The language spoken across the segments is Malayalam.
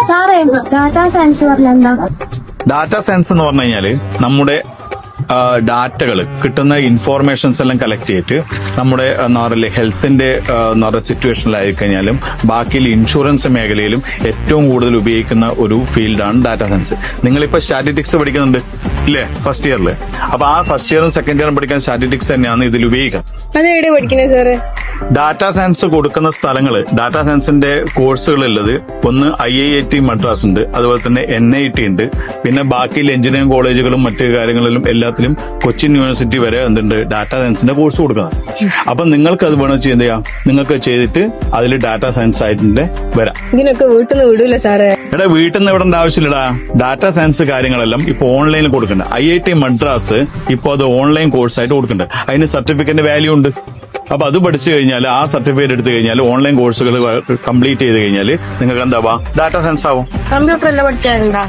സാറേ ഡാറ്റാ സയൻസ് പറഞ്ഞ എന്താ? ഡാറ്റാ സയൻസ് എന്ന് പറഞ്ഞു കഴിഞ്ഞാല് നമ്മുടെ ഡാറ്റകൾ കിട്ടുന്ന ഇൻഫോർമേഷൻസ് എല്ലാം കളക്ട് ചെയ്തിട്ട് നമ്മുടെ എന്താ പറയുക ഹെൽത്തിന്റെ സിറ്റുവേഷനിലായി കഴിഞ്ഞാലും ബാക്കിയിൽ ഇൻഷുറൻസ് മേഖലയിലും ഏറ്റവും കൂടുതൽ ഉപയോഗിക്കുന്ന ഒരു ഫീൽഡാണ് ഡാറ്റാ സയൻസ്. നിങ്ങളിപ്പോ സ്റ്റാറ്റിസ്റ്റിക്സ് പഠിക്കുന്നുണ്ട് ഇല്ലേ ഫസ്റ്റ് ഇയറിൽ? അപ്പൊ ആ ഫസ്റ്റ് ഇയറും സെക്കൻഡ് ഇയറും പഠിക്കാൻ സ്റ്റാറ്റിസ്റ്റിക്സ് തന്നെയാണ് ഇതിൽ ഉപയോഗിക്കുക. അതെവിടെ പഠിക്കുന്നത് സാറ്? ഡാറ്റാ സയൻസ് കൊടുക്കുന്ന സ്ഥലങ്ങള് ഡാറ്റാ സയൻസിന്റെ കോഴ്സുകൾ ഉള്ളത് ഒന്ന് IIT മദ്രാസ് ഉണ്ട്, അതുപോലെ തന്നെ NIT ഉണ്ട്, പിന്നെ ബാക്കിയിൽ എഞ്ചിനീയറിംഗ് കോളേജുകളും മറ്റു കാര്യങ്ങളിലും എല്ലാത്തിലും കൊച്ചിൻ യൂണിവേഴ്സിറ്റി വരെ എന്തുണ്ട് ഡാറ്റാ സയൻസിന്റെ കോഴ്സ് കൊടുക്കുന്നത്. അപ്പൊ നിങ്ങൾക്ക് അത് വേണം ചെയ്യാം, നിങ്ങൾക്ക് ചെയ്തിട്ട് അതിൽ ഡാറ്റാ സയൻസ് ആയിട്ട് വരാം. ഇതിനൊക്കെ വീട്ടിൽ നിന്ന് വിടൂല സാറേ? എടാ വീട്ടിൽ നിന്ന് വിടേണ്ട ആവശ്യമില്ലടാ. ഡാറ്റാ സയൻസ് കാര്യങ്ങളെല്ലാം ഇപ്പൊ ഓൺലൈനിൽ കൊടുക്കുന്നുണ്ട്. IIT മദ്രാസ് ഇപ്പൊ അത് ഓൺലൈൻ കോഴ്സായിട്ട് കൊടുക്കുന്നുണ്ട്. അതിന് സർട്ടിഫിക്കറ്റിന്റെ വാല്യൂ ഉണ്ട്. അപ്പൊ അത് പഠിച്ചു കഴിഞ്ഞാൽ ആ സർട്ടിഫിക്കറ്റ് എടുത്തു കഴിഞ്ഞാൽ ഓൺലൈൻ കോഴ്സുകൾ കംപ്ലീറ്റ് ചെയ്ത് കഴിഞ്ഞാൽ നിങ്ങൾക്ക് എന്താവാ ഡാറ്റാ സയൻസ് ആവും. കമ്പ്യൂട്ടർ എല്ലാം പഠിച്ചാലുണ്ടാ?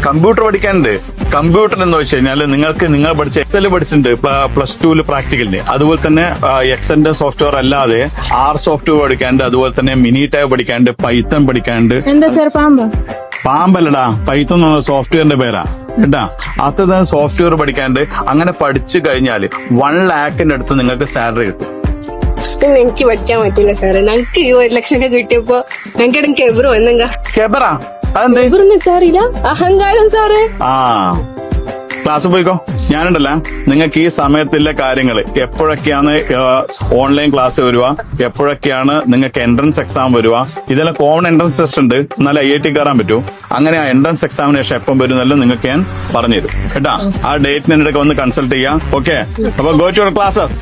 കമ്പ്യൂട്ടർ പഠിക്കാനുണ്ട്. കമ്പ്യൂട്ടർ എന്ന് വെച്ച് കഴിഞ്ഞാൽ നിങ്ങൾ പഠിച്ച എക്സൽ പഠിച്ചിട്ടുണ്ട് +2 പ്രാക്ടിക്കലിന്. അതുപോലെ തന്നെ എക്സലിന്റെ സോഫ്റ്റ്വെയർ അല്ലാതെ R സോഫ്റ്റ്വെയർ പഠിക്കാനുണ്ട്, അതുപോലെ തന്നെ മിനി ടാബ് പഠിക്കാനുണ്ട്, പൈത്തൺ പഠിക്കാനുണ്ട്. എന്താ സാർ പാമ്പ്? പാമ്പല്ലടാ, പൈത്തൺ എന്നുള്ള സോഫ്റ്റ്വെയറിന്റെ പേരാ കേട്ടാ. അത്ര സോഫ്റ്റ്വെയർ പഠിക്കാനുണ്ട്. അങ്ങനെ പഠിച്ചു കഴിഞ്ഞാൽ 1 lakhന്റെ അടുത്ത് നിങ്ങൾക്ക് സാലറി കിട്ടും. എനിക്ക് പഠിക്കാൻ പറ്റില്ല സാറേ. ഞങ്ങൾക്ക് ഈ 1 ലക്ഷമൊക്കെ കിട്ടിയപ്പോ ഞങ്ങൾക്ക് കെബറോ എന്നെങ്കാ കെബറാ അതെന്തേ? കെബറെന്ന് സാറില്ല, അഹങ്കാരം സാറേ. ക്ലാസ് പോയിക്കോ. ഞാനുണ്ടല്ല നിങ്ങൾക്ക് ഈ സമയത്തുള്ള കാര്യങ്ങള് എപ്പോഴൊക്കെയാണ് ഓൺലൈൻ ക്ലാസ് വരിക, എപ്പോഴൊക്കെയാണ് നിങ്ങൾക്ക് എൻട്രൻസ് എക്സാം വരിക, ഇതെല്ലാം കോമൺ എൻട്രൻസ് ടെസ്റ്റ് ഉണ്ട്, എന്നാലും IIT കയറാൻ പറ്റൂ. അങ്ങനെ ആ എൻട്രൻസ് എക്സാമിനേഷൻ എപ്പം വരുന്നല്ലോ നിങ്ങൾക്ക് ഞാൻ പറഞ്ഞുതരും കേട്ടാ. ആ ഡേറ്റിന് വന്ന് കൺസൾട്ട് ചെയ്യാം. ഓക്കെ, അപ്പൊ ഗോ ടു യുവർ ക്ലാസ്സസ്.